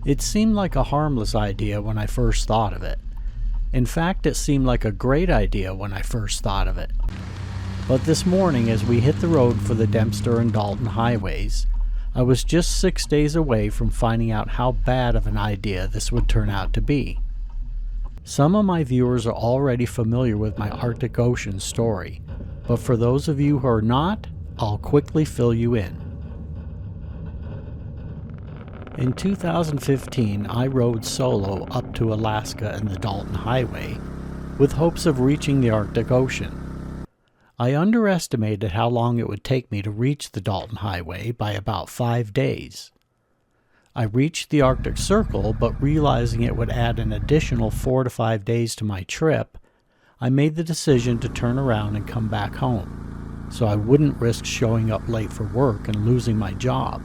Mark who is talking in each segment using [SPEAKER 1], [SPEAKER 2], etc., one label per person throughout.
[SPEAKER 1] It seemed like a harmless idea when I first thought of it. In fact, it seemed like a great idea when I first thought of it. But this morning, as we hit the road for the Dempster and Dalton highways, I was just 6 days away from finding out how bad of an idea this would turn out to be. Some of my viewers are already familiar with my Arctic Ocean story, but for those of you who are not, I'll quickly fill you in. In 2015, I rode solo up to Alaska and the Dalton Highway with hopes of reaching the Arctic Ocean. I underestimated how long it would take me to reach the Dalton Highway by about 5 days. I reached the Arctic Circle, but realizing it would add an additional 4 to 5 days to my trip, I made the decision to turn around and come back home, so I wouldn't risk showing up late for work and losing my job.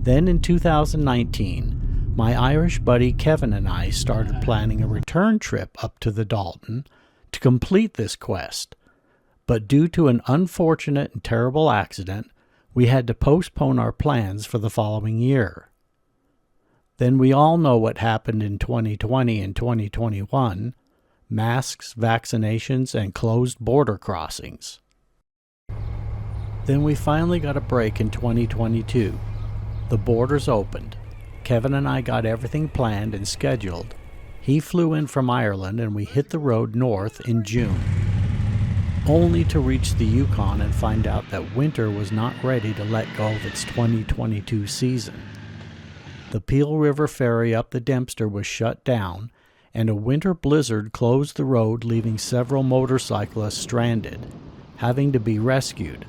[SPEAKER 1] Then in 2019, my Irish buddy Kevin and I started planning a return trip up to the Dalton to complete this quest, but due to an unfortunate and terrible accident, we had to postpone our plans for the following year. Then we all know what happened in 2020 and 2021, masks, vaccinations, and closed border crossings. Then we finally got a break in 2022. The borders opened. Kevin and I got everything planned and scheduled. He flew in from Ireland and we hit the road north in June, only to reach the Yukon and find out that winter was not ready to let go of its 2022 season. The Peel River ferry up the Dempster was shut down, and a winter blizzard closed the road, leaving several motorcyclists stranded, having to be rescued.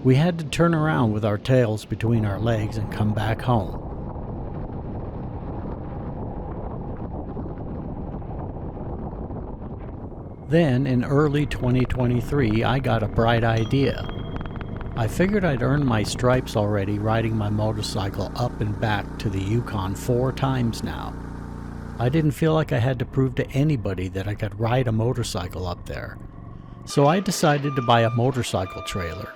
[SPEAKER 1] We had to turn around with our tails between our legs and come back home. Then, in early 2023, I got a bright idea. I figured I'd earned my stripes already riding my motorcycle up and back to the Yukon 4 times now. I didn't feel like I had to prove to anybody that I could ride a motorcycle up there. So I decided to buy a motorcycle trailer,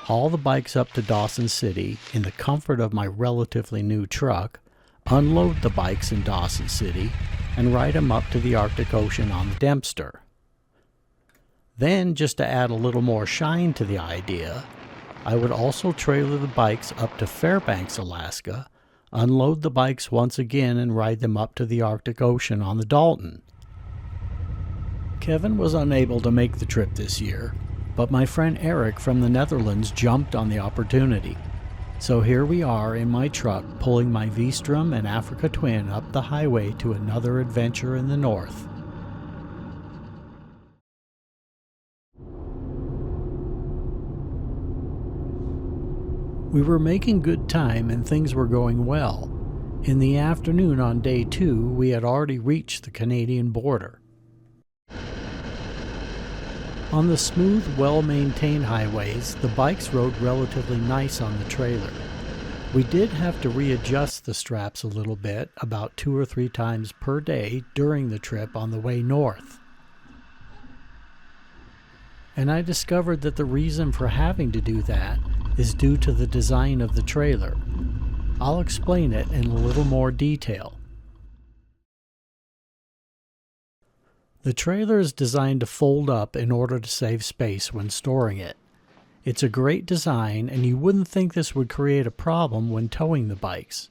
[SPEAKER 1] haul the bikes up to Dawson City in the comfort of my relatively new truck, unload the bikes in Dawson City, and ride them up to the Arctic Ocean on the Dempster. Then, just to add a little more shine to the idea, I would also trailer the bikes up to Fairbanks, Alaska, unload the bikes once again, and ride them up to the Arctic Ocean on the Dalton. Kevin was unable to make the trip this year, but my friend Eric from the Netherlands jumped on the opportunity. So here we are in my truck pulling my V-Strom and Africa Twin up the highway to another adventure in the north. We were making good time and things were going well. In the afternoon on day 2, we had already reached the Canadian border. On the smooth, well-maintained highways, the bikes rode relatively nice on the trailer. We did have to readjust the straps a little bit, about 2 or 3 times per day during the trip on the way north. And I discovered that the reason for having to do that is due to the design of the trailer. I'll explain it in a little more detail. The trailer is designed to fold up in order to save space when storing it. It's a great design, and you wouldn't think this would create a problem when towing the bikes,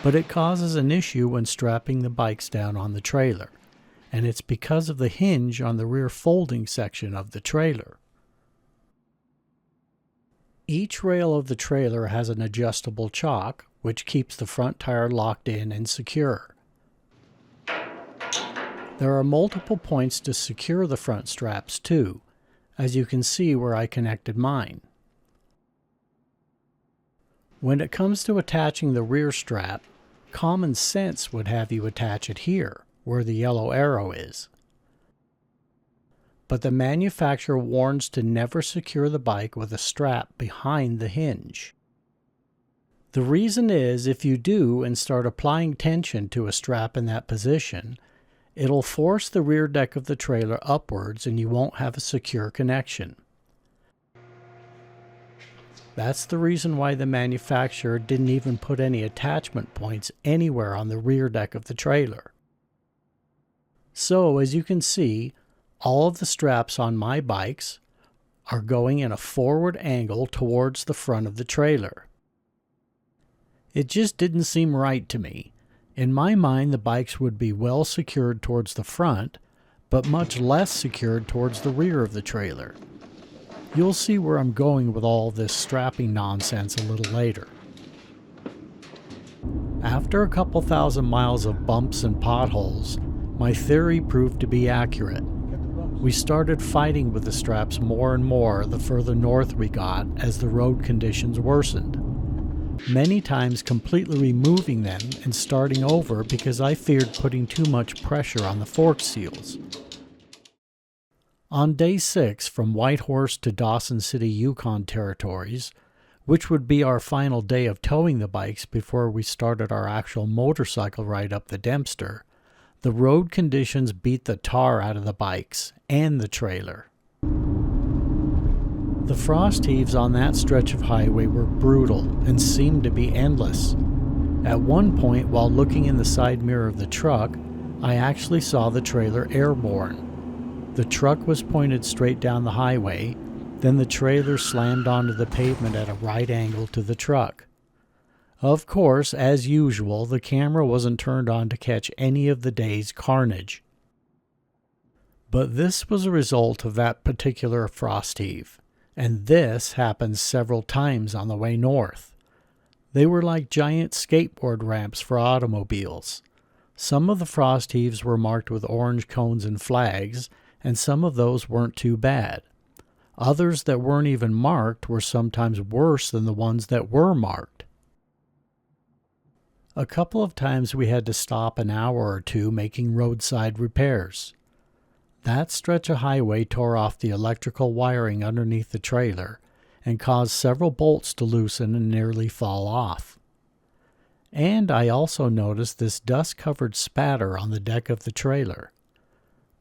[SPEAKER 1] but it causes an issue when strapping the bikes down on the trailer, and it's because of the hinge on the rear folding section of the trailer. Each rail of the trailer has an adjustable chock, which keeps the front tire locked in and secure. There are multiple points to secure the front straps too, as you can see where I connected mine. When it comes to attaching the rear strap, common sense would have you attach it here, where the yellow arrow is. But the manufacturer warns to never secure the bike with a strap behind the hinge. The reason is, if you do and start applying tension to a strap in that position, It'll force the rear deck of the trailer upwards and you won't have a secure connection. That's the reason why the manufacturer didn't even put any attachment points anywhere on the rear deck of the trailer. So, as you can see, all of the straps on my bikes are going in a forward angle towards the front of the trailer. It just didn't seem right to me. In my mind, the bikes would be well secured towards the front, but much less secured towards the rear of the trailer. You'll see where I'm going with all this strapping nonsense a little later. After a couple thousand miles of bumps and potholes, my theory proved to be accurate. We started fighting with the straps more and more the further north we got as the road conditions worsened. Many times completely removing them and starting over because I feared putting too much pressure on the fork seals. On day 6 from Whitehorse to Dawson City, Yukon territories, which would be our final day of towing the bikes before we started our actual motorcycle ride up the Dempster, the road conditions beat the tar out of the bikes and the trailer. The frost heaves on that stretch of highway were brutal and seemed to be endless. At one point, while looking in the side mirror of the truck, I actually saw the trailer airborne. The truck was pointed straight down the highway, then the trailer slammed onto the pavement at a right angle to the truck. Of course, as usual, the camera wasn't turned on to catch any of the day's carnage. But this was a result of that particular frost heave, and this happened several times on the way north. They were like giant skateboard ramps for automobiles. Some of the frost heaves were marked with orange cones and flags, and some of those weren't too bad. Others that weren't even marked were sometimes worse than the ones that were marked. A couple of times we had to stop an hour or two making roadside repairs. That stretch of highway tore off the electrical wiring underneath the trailer and caused several bolts to loosen and nearly fall off. And I also noticed this dust-covered spatter on the deck of the trailer.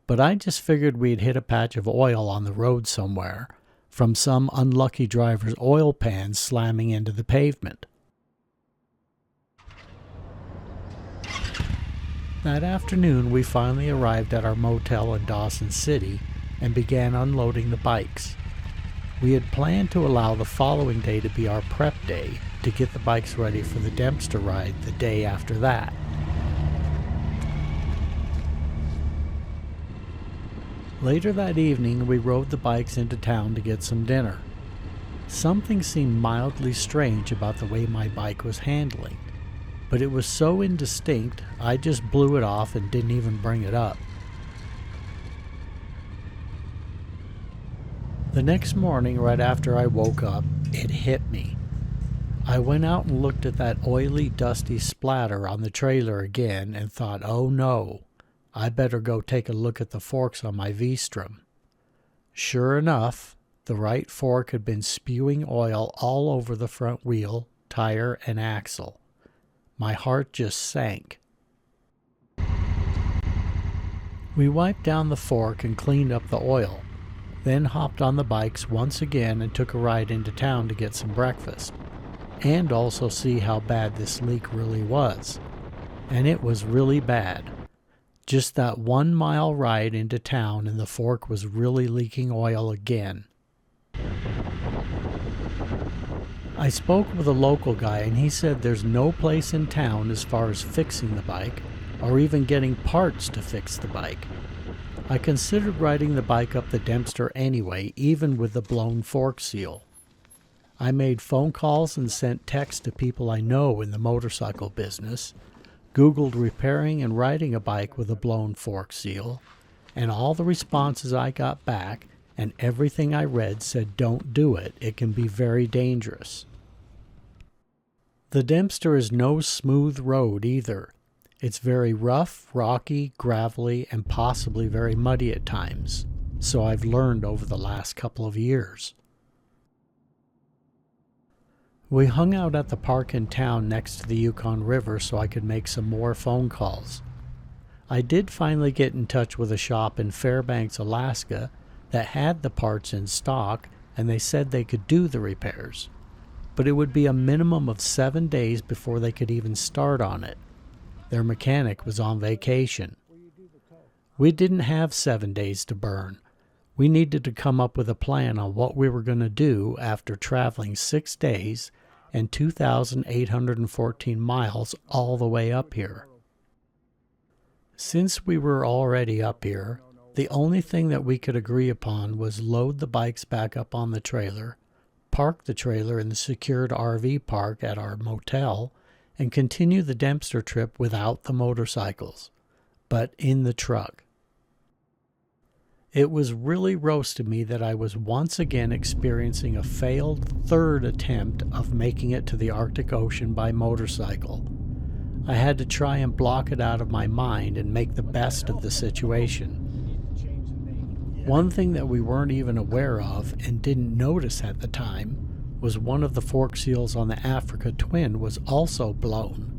[SPEAKER 1] But I just figured we'd hit a patch of oil on the road somewhere from some unlucky driver's oil pan slamming into the pavement. That afternoon, we finally arrived at our motel in Dawson City and began unloading the bikes. We had planned to allow the following day to be our prep day to get the bikes ready for the Dempster ride the day after that. Later that evening, we rode the bikes into town to get some dinner. Something seemed mildly strange about the way my bike was handling, but it was so indistinct, I just blew it off and didn't even bring it up. The next morning, right after I woke up, it hit me. I went out and looked at that oily, dusty splatter on the trailer again and thought, oh no, I better go take a look at the forks on my V-Strom. Sure enough, the right fork had been spewing oil all over the front wheel, tire, and axle. My heart just sank. We wiped down the fork and cleaned up the oil, then hopped on the bikes once again and took a ride into town to get some breakfast, and also see how bad this leak really was. And it was really bad. Just that 1 mile ride into town and the fork was really leaking oil again. I spoke with a local guy and he said there's no place in town as far as fixing the bike or even getting parts to fix the bike. I considered riding the bike up the Dempster anyway, even with the blown fork seal. I made phone calls and sent texts to people I know in the motorcycle business, Googled repairing and riding a bike with a blown fork seal, and all the responses I got back and everything I read said don't do it, it can be very dangerous. The Dempster is no smooth road either. It's very rough, rocky, gravelly, and possibly very muddy at times, so I've learned over the last couple of years. We hung out at the park in town next to the Yukon River so I could make some more phone calls. I did finally get in touch with a shop in Fairbanks, Alaska that had the parts in stock, and they said they could do the repairs. But it would be a minimum of 7 days before they could even start on it. Their mechanic was on vacation. We didn't have 7 days to burn. We needed to come up with a plan on what we were going to do after traveling 6 days and 2,814 miles all the way up here. Since we were already up here, the only thing that we could agree upon was load the bikes back up on the trailer, park the trailer in the secured RV park at our motel, and continue the Dempster trip without the motorcycles, but in the truck. It was really roasted me that I was once again experiencing a failed third attempt of making it to the Arctic Ocean by motorcycle. I had to try and block it out of my mind and make the best of the situation. One thing that we weren't even aware of and didn't notice at the time was one of the fork seals on the Africa Twin was also blown.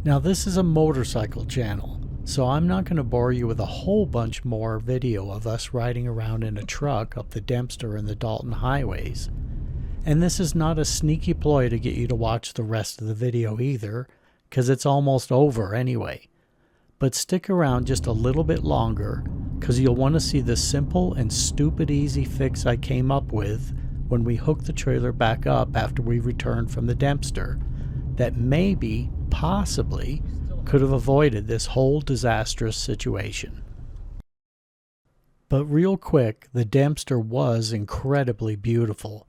[SPEAKER 1] Now this is a motorcycle channel, so I'm not going to bore you with a whole bunch more video of us riding around in a truck up the Dempster and the Dalton highways. And this is not a sneaky ploy to get you to watch the rest of the video either, because it's almost over anyway. But stick around just a little bit longer, because you'll want to see the simple and stupid easy fix I came up with when we hooked the trailer back up after we returned from the Dempster, that maybe, possibly, could have avoided this whole disastrous situation. But real quick, the Dempster was incredibly beautiful.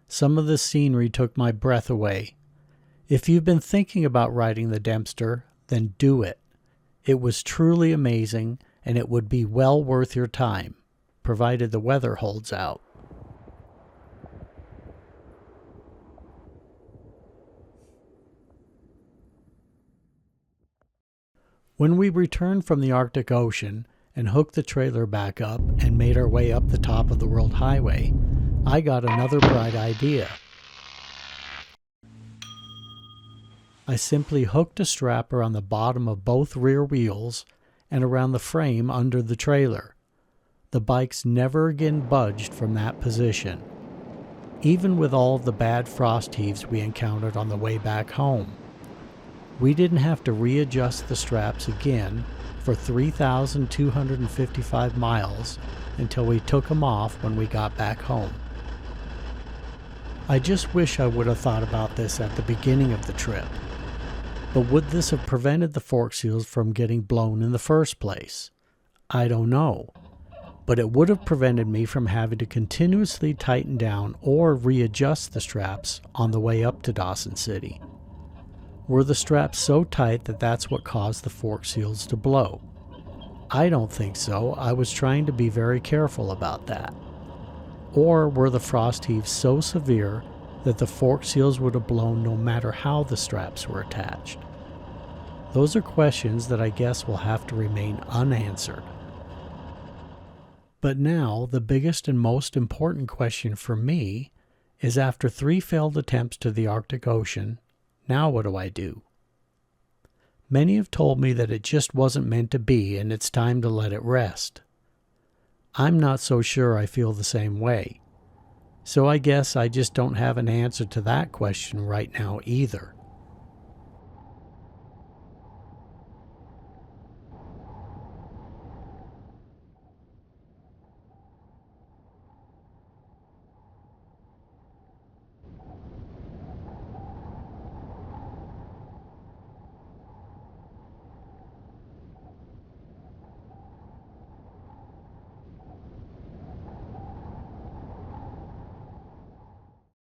[SPEAKER 1] Some of the scenery took my breath away. If you've been thinking about riding the Dempster, then do it. It was truly amazing, and it would be well worth your time, provided the weather holds out. When we returned from the Arctic Ocean and hooked the trailer back up and made our way up the top of the World Highway, I got another bright idea. I simply hooked a strap around the bottom of both rear wheels and around the frame under the trailer. The bikes never again budged from that position, even with all of the bad frost heaves we encountered on the way back home. We didn't have to readjust the straps again for 3,255 miles until we took them off when we got back home. I just wish I would have thought about this at the beginning of the trip. But would this have prevented the fork seals from getting blown in the first place? I don't know. But it would have prevented me from having to continuously tighten down or readjust the straps on the way up to Dawson City. Were the straps so tight that that's what caused the fork seals to blow? I don't think so. I was trying to be very careful about that. Or were the frost heaves so severe that the fork seals would have blown no matter how the straps were attached? Those are questions that I guess will have to remain unanswered. But now, the biggest and most important question for me is, after 3 failed attempts to the Arctic Ocean, now what do I do? Many have told me that it just wasn't meant to be and it's time to let it rest. I'm not so sure I feel the same way. So I guess I just don't have an answer to that question right now either.